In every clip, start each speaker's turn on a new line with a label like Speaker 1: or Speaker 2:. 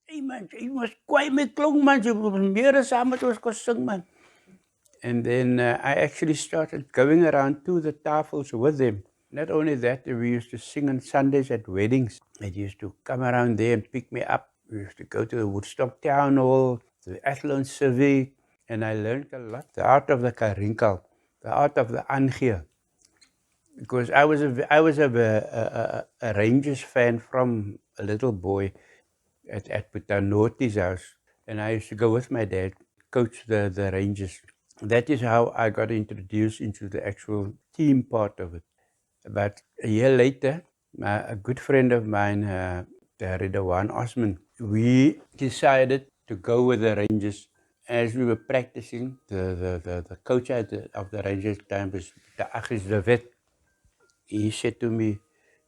Speaker 1: Hey man, jy was kwaai met klonk man, jy moet meer saam met ons kon sing man. And then I actually started going around to the tafels with them. Not only that, we used to sing on Sundays at weddings. They used to come around there and pick me up. We used to go to the Woodstock Town Hall, to the Athlone Civic, and I learned a lot. The art of the karinkel, the art of the angee. Because I was a Rangers fan from a little boy at Boeta Maan's house, and I used to go with my dad, coach the Rangers. That is how I got introduced into the actual team part of it. About a year later, a good friend of mine, Abduraghmaan Morris, we decided to go with the Rangers. As we were practicing, the coach of the Rangers time was the vet. He said to me,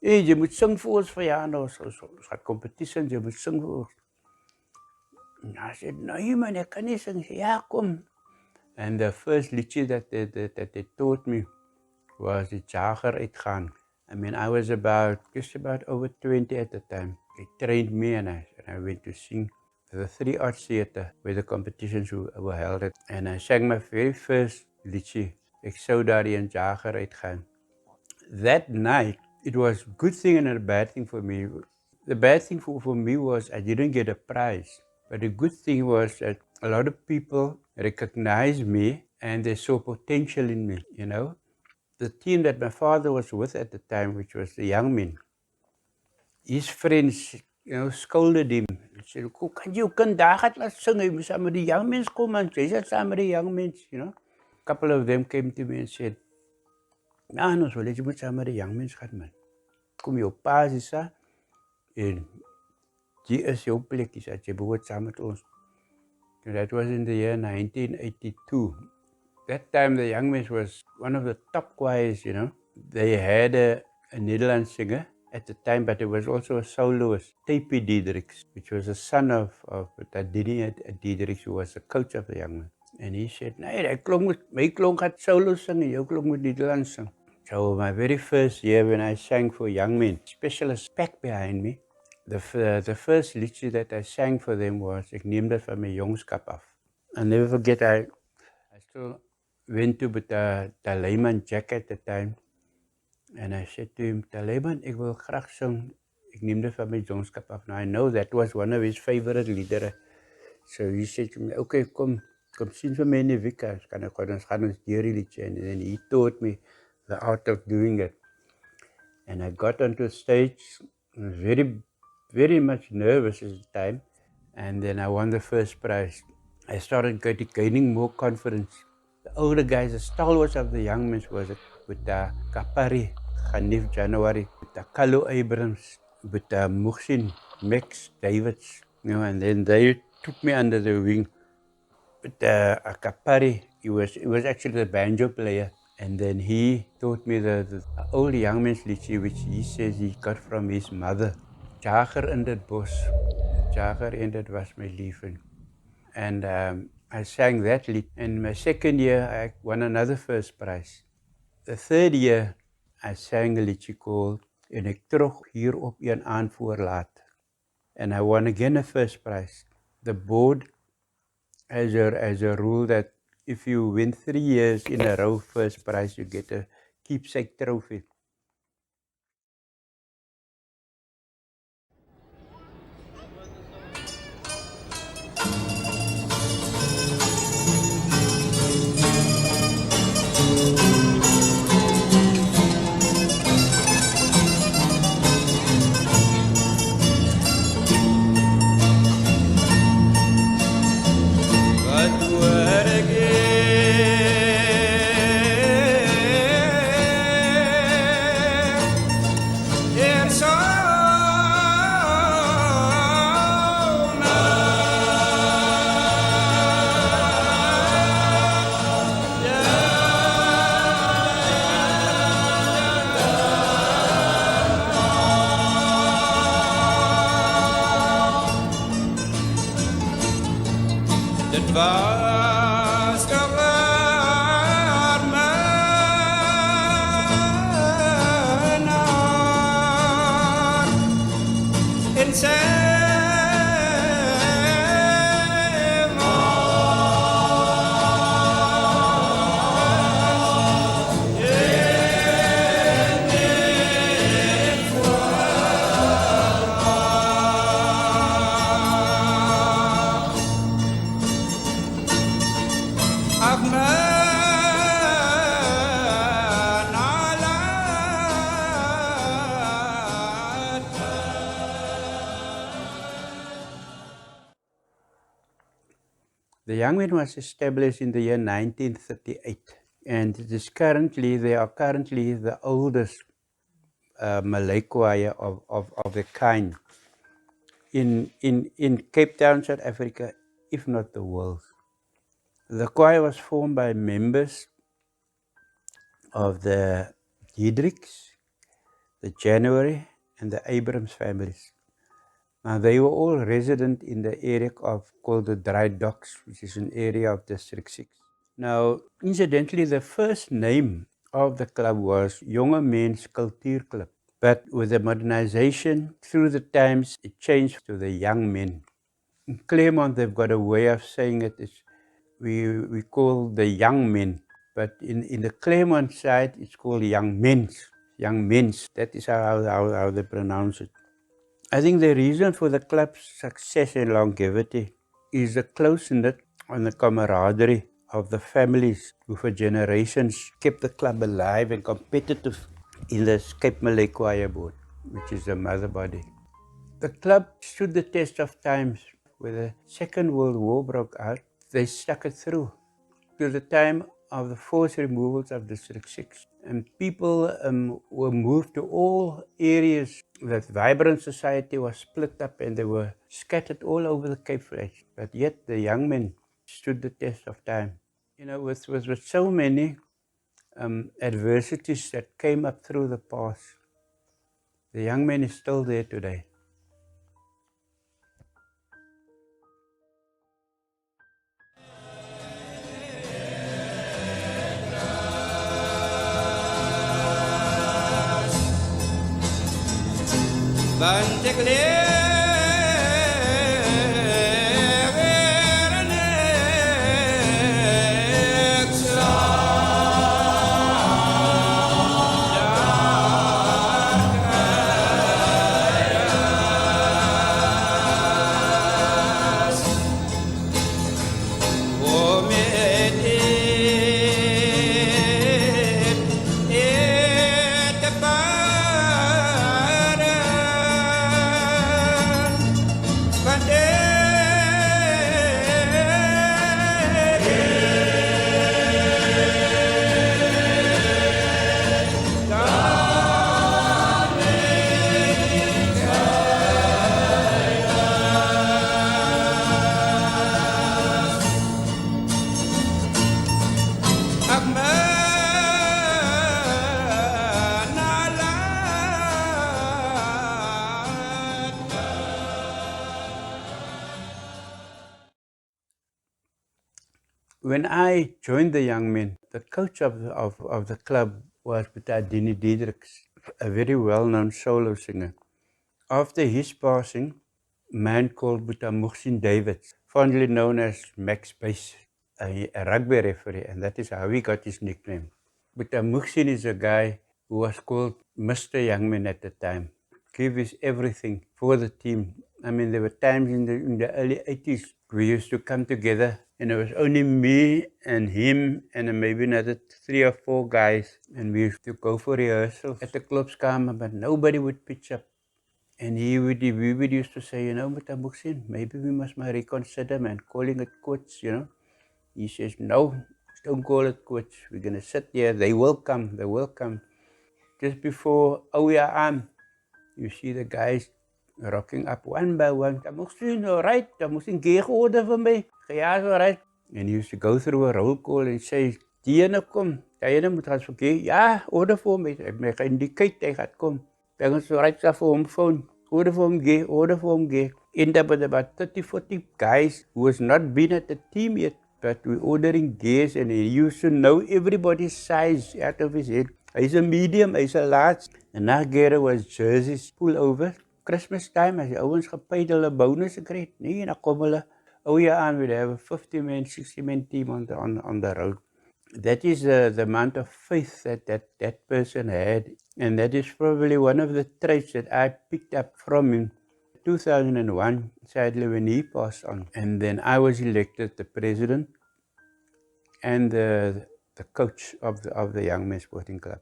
Speaker 1: hey, jy moet sing vir ons vir ons got competitions, jy moet sing vir ons. And I said, no man, ek kan nie sing. Ja, kom. And the first liedjie that they taught me was the Jager uitgaan. I mean, I was just about over 20 at the time. They trained me and I went to sing the 3 Arts Theatre where the competitions were held at. And I sang my very first liedjie, Ek sou daar in Jager uitgaan. That night, it was a good thing and a bad thing for me. The bad thing for me was I didn't get a prize. But the good thing was that a lot of people recognized me and they saw potential in me, you know. The team that my father was with at the time, which was the young men, his friends, you know, scolded him. They said, hoe kan jy jou kind daar gaan laat sing? Jy moet saam met die young men kom, man. Jy sit saam met die young men, you know. A couple of them came to me and said, nou, ons wil jy moet saam met die young men gaan, man. Kom jou pa is daar, en die is jou plek, is dat jy behoort saam met ons. And that was in the year 1982. That time the Young Men was one of the top choirs, you know. They had a Nederlands singer at the time, but there was also a soloist, Tapie Diedriks, which was a son of Dini Diedriks, who was the coach of the Young Men. And he said, nee, my klonk gaat solo sing, jou klonk moet Nederlands sing. So my very first year when I sang for Young Men, specialist pack behind me, the first liedje that I sang for them was, ek neem dit van my jongskap af. I'll never forget, I still went to Talaiman Jack at the time, and I said to him, Talaiman, ek wil graag sing, ek neem dit van my jongskap af. Now I know that was one of his favorite liedere. So he said to me, okay, kom sien vir my in die week, ons gaan ons deur die liedje. And then he taught me the art of doing it. And I got onto a stage, I was very, very much nervous at the time, and then I won the first prize. I started gaining more confidence. The older guys, the stalwarts of the Young Men was with Kapari, Hanif January, with Kalu Abrams, with Muhsin, Max Davids, you know, and then they took me under the wing. But Kapari, he was actually the banjo player, and then he taught me the old Young Men's liedjie, which he says he got from his mother. Jager in dit bos, Jager en dit was my liefing. And I sang that lied. In my second year, I won another first prize. The third year, I sang a liedjie called En ek terug hier op een aan voorlaat. And I won again a first prize. The board has a rule that if you win 3 years in a row first prize, you get a keepsake trophy. The Young Men was established in the year 1938, and it is they are currently the oldest Malay choir of the kind in Cape Town, South Africa, if not the world. The choir was formed by members of the Diedrichs, the January, and the Abrams families. Now, they were all resident in the area called the Dry Docks, which is an area of District 6. Now, incidentally, the first name of the club was Jonge Men's Kultuurklub. But with the modernization through the times, it changed to the Young Men. In Claremont, they've got a way of saying it. We call the Young Men. But in the Claremont side, it's called Young Men's. Young Men's. That is how they pronounce it. I think the reason for the club's success and longevity is the close-knit and the camaraderie of the families who for generations kept the club alive and competitive in the Cape Malay Choir Board, which is the mother body. The club stood the test of times. When the Second World War broke out, they stuck it through to the time of the forced removals of District 6. And people were moved to all areas. That vibrant society was split up and they were scattered all over the Cape Flats. But yet the Young Men stood the test of time. You know, with so many adversities that came up through the past, the Young Men is still there today. When I joined the Young Men, the coach of the club was Boeta Diedrichs, a very well-known solo singer. After his passing, a man called Boeta Davids, fondly known as Max Bass, a rugby referee, and that is how he got his nickname. Boeta is a guy who was called Mr. Young Men at the time. Give his everything for the team. I mean, there were times in the early 80s we used to come together and it was only me and him and maybe another 3 or 4 guys, and we used to go for rehearsals at the Klopskamer, but nobody would pitch up. And we would used to say, you know, Boeta maybe we must reconsider, man, calling it quits, you know. He says, no, don't call it quits. We're going to sit here. They will come. They will come. Just before Boeta Maan, you see the guys rocking up one by one. All right. Gee order for me. Ja, all right. And he used to go through a roll call and say, Diene kom. Diene moet gaan verkeer. Ja, order for me. Hy gaan indicate hy gaat kom. Dan is all right for him phone. Order for him gee. Order for him gee. End up with about 30, 40 guys who has not been at the team yet. But we're ordering gears and he used to know everybody's size out of his head. He's a medium, he's a large. En na gear was jerseys pull over. Christmas time, as die ouens gepaid hulle bonus gekry. Nee, en dan kom hulle Boeta Maan would have a 50-man, 60-man team on the road. That is the amount of faith that person had. And that is probably one of the traits that I picked up from him. 2001, sadly, when he passed on. And then I was elected the president and the coach of the Young Men Sporting Club.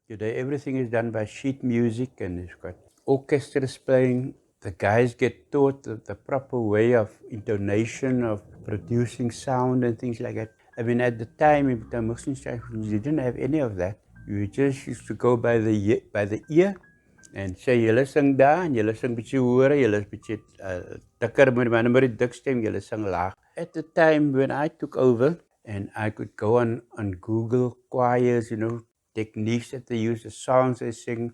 Speaker 1: Today, everything is done by sheet music, and it's got orchestras playing. The guys get taught the proper way of intonation, of producing sound and things like that. I mean, at the time, in the Muslim you didn't have any of that. You just used to go by the ear and say, julle sing daar, en julle sing bietjie hoor, julle is bietjie dikker, maar die dik stem, julle sing laag. At the time when I took over, and I could go on Google choirs, techniques that they use, the songs they sing.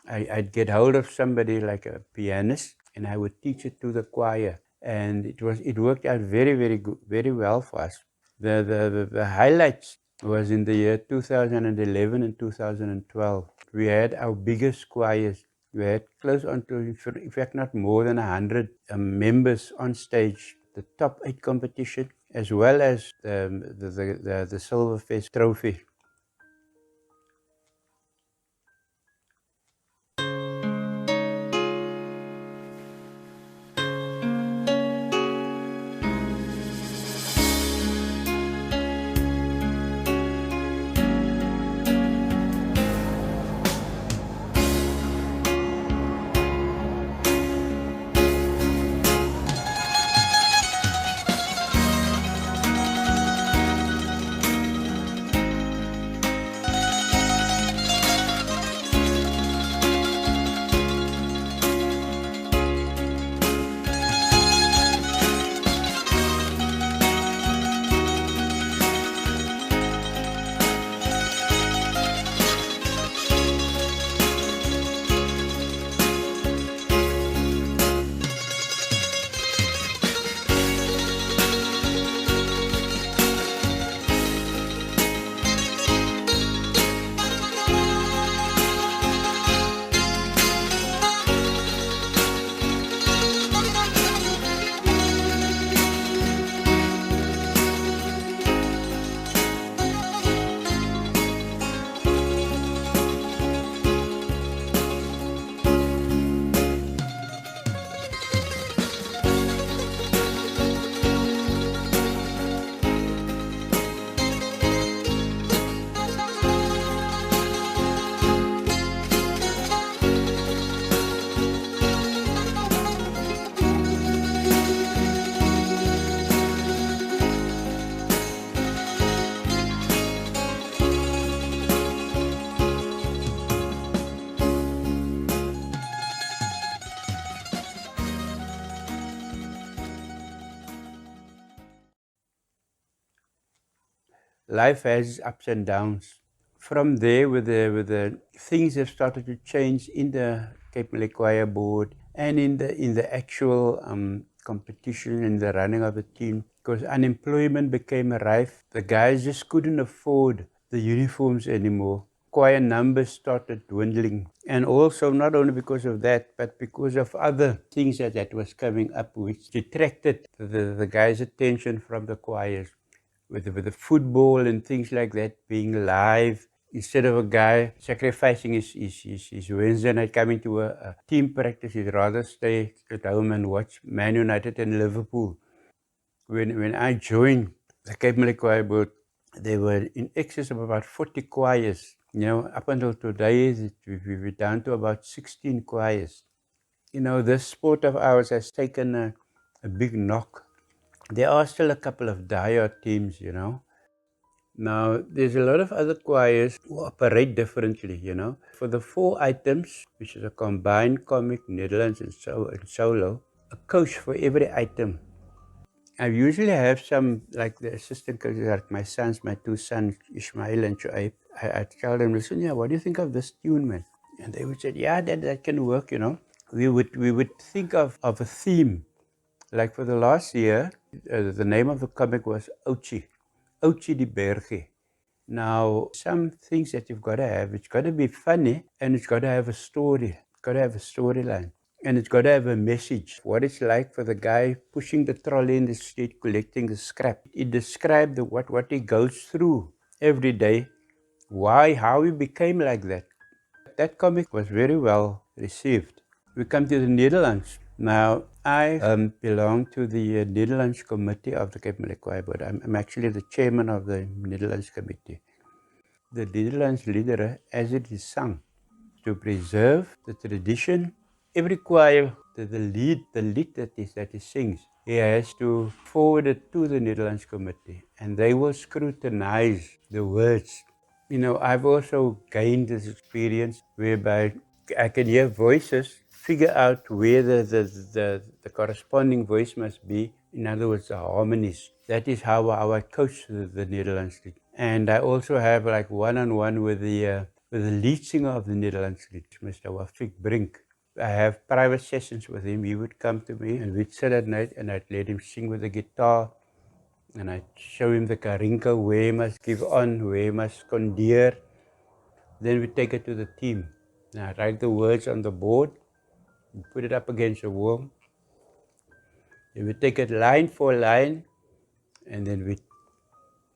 Speaker 1: I'd get hold of somebody like a pianist, and I would teach it to the choir. And it worked out very, very good, very well for us. The highlights was in the year 2011 and 2012. We had our biggest choirs. We had close on to, in fact, not more than 100 members on stage. The top 8 competition, as well as the Silver Fest trophy. Life has ups and downs. From there, with the things have started to change in the Cape Malay Choir Board and in the actual competition and the running of the team, because unemployment became rife. The guys just couldn't afford the uniforms anymore. Choir numbers started dwindling, and also not only because of that, but because of other things that was coming up, which detracted the guys' attention from the choirs. With the football and things like that being live, instead of a guy sacrificing his Wednesday night coming to a team practice, he'd rather stay at home and watch Man United and Liverpool. When I joined the Cape Malay Choir Board, there were in excess of about 40 choirs. Up until today, we're down to about 16 choirs. This sport of ours has taken a big knock. There are still a couple of diehard teams, Now, there's a lot of other choirs who operate differently, For the 4 items, which is a combined comic, Netherlands, and solo, a coach for every item. I usually have some, like the assistant coaches, like my 2 sons, Ishmael and Shuaib. I tell them, listen, what do you think of this tune, man? And they would say, yeah, that can work, We would think of a theme. Like for the last year, the name of the comic was Ochi die Berge. Now, some things that you've got to have, it's got to be funny, and it's got to have a story. It's got to have a storyline. And it's got to have a message. What it's like for the guy pushing the trolley in the street, collecting the scrap. It described what he goes through every day, how he became like that. That comic was very well received. We come to the Netherlands. Now, I belong to the Netherlands Committee of the Cape Malay Choir Board. I'm actually the chairman of the Netherlands Committee. the Nederlands liederen as it is sung, to preserve the tradition. Every choir, the lead that he sings, he has to forward it to the Netherlands Committee, and they will scrutinize the words. You know, I've also gained this experience whereby I can hear voices, figure out where the corresponding voice must be. In other words, the harmonies. That is how I coach the Netherlands League. And I also have like one-on-one with the lead singer of the Netherlands League, Mr. Wafik Brink. I have private sessions with him. He would come to me and we'd sit at night and I'd let him sing with the guitar. And I show him the karinka, where he must give on, where he must condeer. Then we take it to the team. Now I write the words on the board, put it up against the wall. Then we take it line for line, and then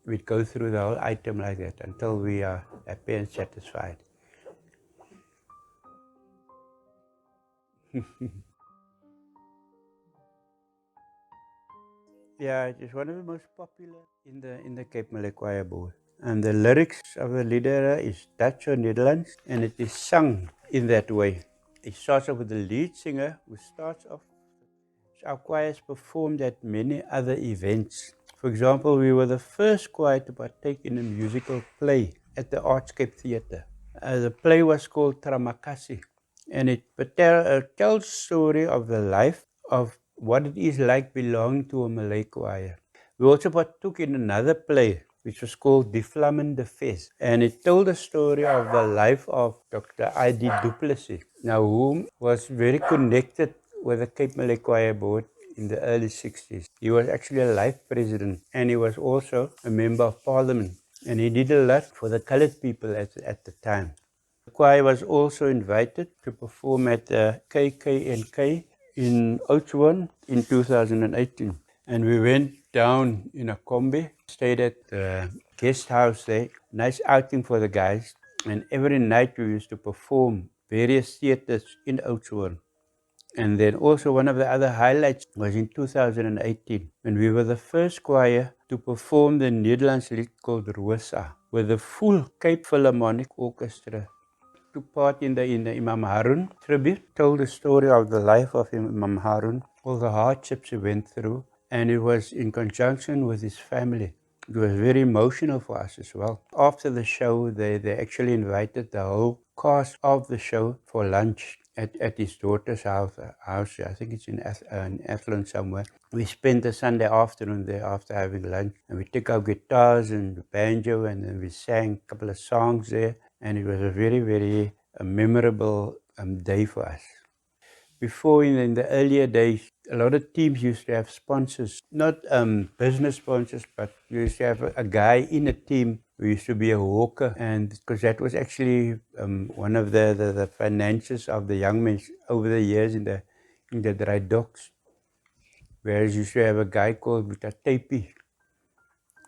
Speaker 1: we'd go through the whole item like that until we are happy and satisfied. Yeah, it is one of the most popular in the Cape Malay Choir Board. And the lyrics of the liedere is Dutch or Netherlands, and it is sung in that way. It starts off with the lead singer, who starts off. Our choirs performed at many other events. For example, we were the first choir to partake in a musical play at the Artscape Theatre. The play was called Tramakasi, and it tells the story of the life of what it is like belonging to a Malay choir. We also partook in another play which was called Die Vlammen de Fes, and it told the story of the life of Dr. I.D. Du Plessis, now whom was very connected with the Cape Malay Choir Board in the early 60s. He was actually a life president, and he was also a member of parliament, and he did a lot for the colored people at the time. The choir was also invited to perform at the KKNK in Oudtshoorn in 2018. And we went down in a combi, stayed at the guest house there. Nice outing for the guys. And every night we used to perform various theatres in Oudtshoorn. And then also one of the other highlights was in 2018, when we were the first choir to perform the Netherlands lied called Rosa with the full Cape Philharmonic Orchestra. Took part in the Imam Harun tribute, told the story of the life of Imam Harun, all the hardships he went through, and it was in conjunction with his family. It was very emotional for us as well. After the show, they actually invited the whole cast of the show for lunch at his daughter's house. I think it's in Athlone somewhere. We spent the Sunday afternoon there after having lunch, and we took our guitars and the banjo, and then we sang a couple of songs there, and it was a very, very memorable day for us. Before, in the earlier days, a lot of teams used to have sponsors, not business sponsors, but you used to have a guy in a team who used to be a hawker, and because that was actually one of the finances of the young men over the years in the dry docks. Whereas you used to have a guy called Boeta Maan,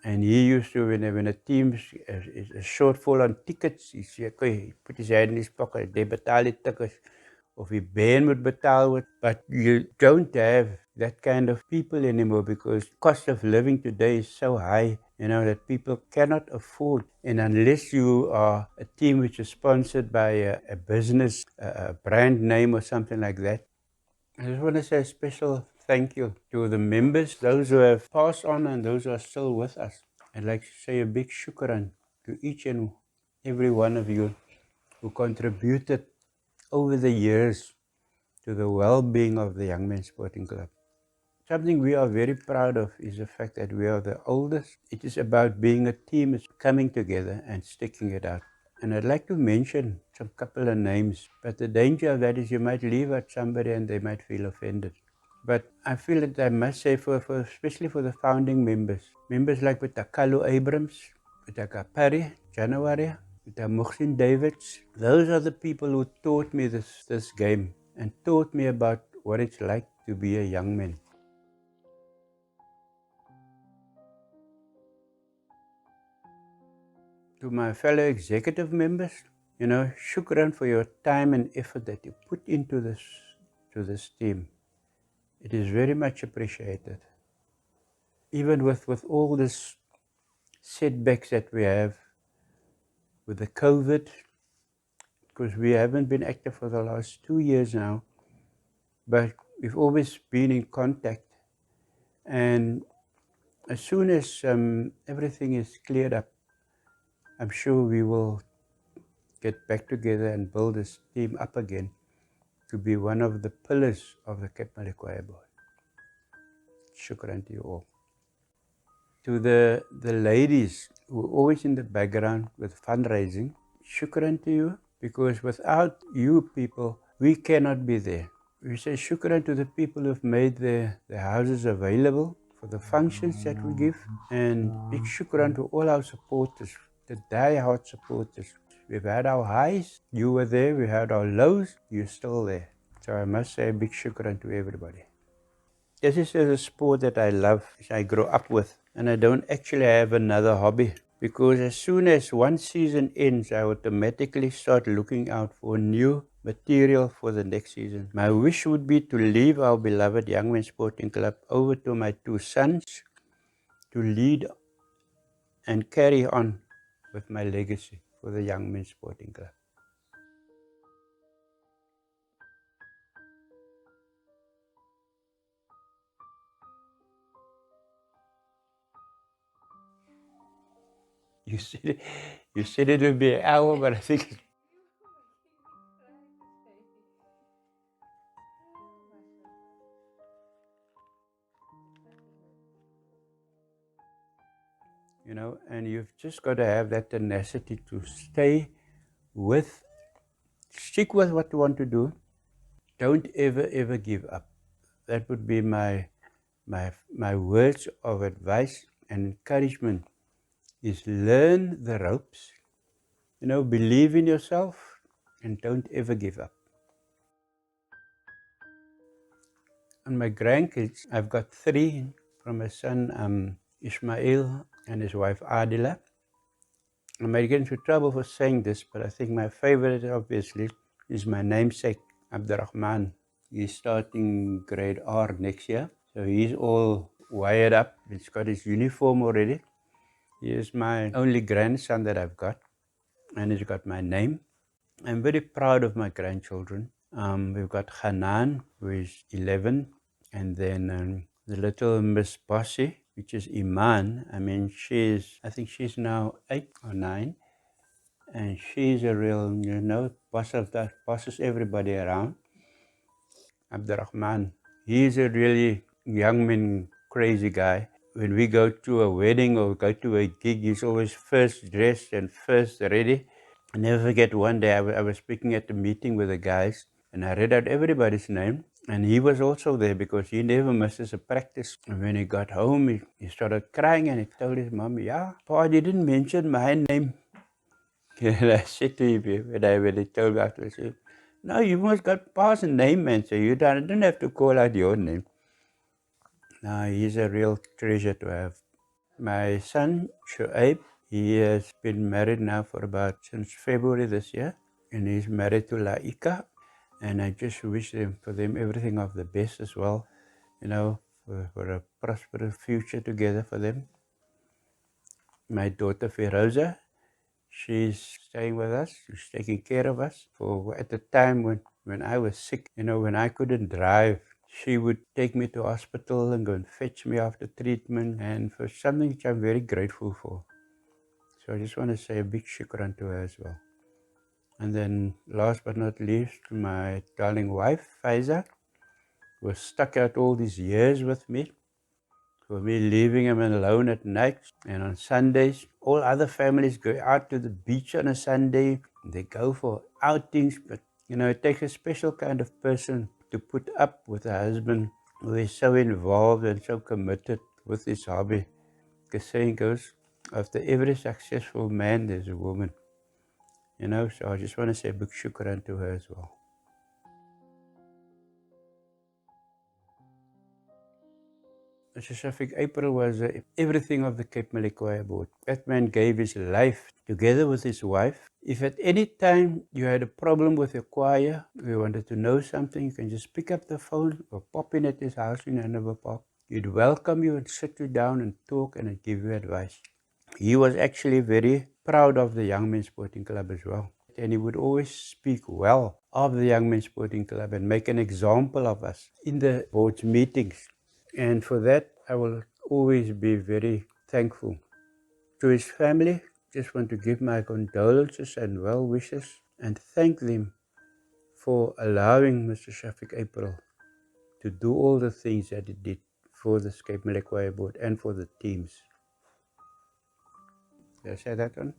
Speaker 1: and he used to, when a team is a shortfall on tickets, he put his hand in his pocket, they betaal die tickets, of die band moet betaal word. But you don't have that kind of people anymore, because cost of living today is so high, that people cannot afford. And unless you are a team which is sponsored by a business, a brand name or something like that, I just want to say a special thank you to the members, those who have passed on and those who are still with us. I'd like to say a big shukran to each and every one of you who contributed over the years to the well-being of the Young Men's Sporting Club. Something we are very proud of is the fact that we are the oldest. It is about being a team, it's coming together and sticking it out. And I'd like to mention some couple of names, but the danger of that is you might leave out somebody and they might feel offended. But I feel that I must say, especially for the founding members like Kalu Abrams, Perry, January, Muhsin Davids, those are the people who taught me this game and taught me about what it's like to be a young man. To my fellow executive members, shukran for your time and effort that you put into this team. It is very much appreciated. Even with all this setbacks that we have, with the COVID, because we haven't been active for the last 2 years now, but we've always been in contact. And as soon as everything is cleared up, I'm sure we will get back together and build this team up again to be one of the pillars of the Cape Malay Choir Board. Shukran to you all. To the ladies who are always in the background with fundraising, shukran to you, because without you people, we cannot be there. We say shukran to the people who've made their houses available for the functions that we give, and big shukran to all our supporters, the die-hard supporters. We've had our highs, you were there. We had our lows, you're still there. So I must say a big shukran to everybody. This is a sport that I love, I grew up with, and I don't actually have another hobby, because as soon as one season ends, I automatically start looking out for new material for the next season. My wish would be to leave our beloved Young Men's Sporting Club over to my two sons to lead and carry on with my legacy for the Young Men's Sporting Club. You said it would be an hour, but I think and you've just got to have that tenacity to stick with what you want to do. Don't ever give up. That would be my words of advice and encouragement, is learn the ropes, believe in yourself, and don't ever give up. And my grandkids, I've got 3 from my son Ismail and his wife Adila. I might get into trouble for saying this, but I think my favorite, obviously, is my namesake, Abduraghmaan. He's starting grade R next year. So he's all wired up. He's got his uniform already. He is my only grandson that I've got, and he's got my name. I'm very proud of my grandchildren. We've got Hanan, who is 11, and then the little Miss Bossy, which is Iman. I think she's now 8 or 9, and she's a real, bosses everybody around. Abduraghmaan, he's a really young man, crazy guy. When we go to a wedding or go to a gig, he's always first dressed and first ready. I never forget one day I was speaking at a meeting with the guys, and I read out everybody's name, and he was also there because he never misses a practice. And when he got home, he started crying, and he told his mom, "Yeah, Pa, you didn't mention my name." And I said to him, when he told me after, I said, "No, you must got Pa's name, man, so you don't have to call out your name." No, he's a real treasure to have. My son, Shoaib, he has been married now since February this year, and he's married to Laika, and I just wish for them everything of the best as well, for a prosperous future together for them. My daughter, Feroza, she's staying with us. She's taking care of us. At the time when I was sick, when I couldn't drive, she would take me to hospital and go and fetch me after treatment, and for something which I'm very grateful for. So I just want to say a big shukran to her as well. And then last but not least, my darling wife, Faiza, who was stuck out all these years with me. For me, leaving him alone at night and on Sundays. All other families go out to the beach on a Sunday. They go for outings, but it takes a special kind of person to put up with a husband who is so involved and so committed with his hobby. The saying goes, after every successful man, there's a woman. So I just want to say a big shukran to her as well. Shafik, April was everything of the Cape Malay Choir Board. That man gave his life together with his wife. If at any time you had a problem with your choir, or you wanted to know something, you can just pick up the phone or pop in at his house in Hanover Park. He'd welcome you and sit you down and talk and give you advice. He was actually very proud of the Young Men's Sporting Club as well. And he would always speak well of the Young Men's Sporting Club and make an example of us in the board's meetings. And for that, I will always be very thankful. To his family, just want to give my condolences and well wishes and thank them for allowing Mr. Shafiq April to do all the things that he did for the Cape Malay Choir Board and for the teams. Did I say that one?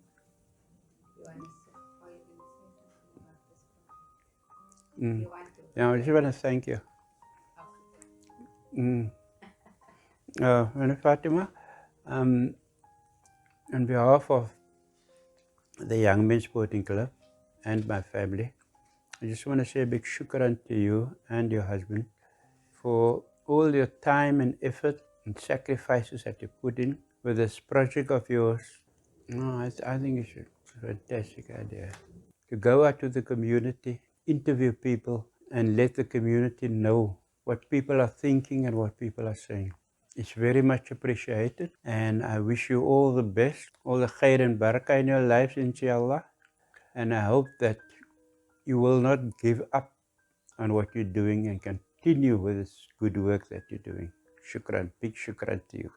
Speaker 1: Yeah, I just want to thank you. Fatima, on behalf of the Young Men's Sporting Club and my family, I just want to say a big shukran to you and your husband for all your time and effort and sacrifices that you put in with this project of yours. No, I think it's a fantastic idea. To go out to the community, interview people, and let the community know what people are thinking and what people are saying. It's very much appreciated, and I wish you all the best, all the khair and barakah in your lives, inshallah. And I hope that you will not give up on what you're doing and continue with this good work that you're doing. Shukran, big shukran to you.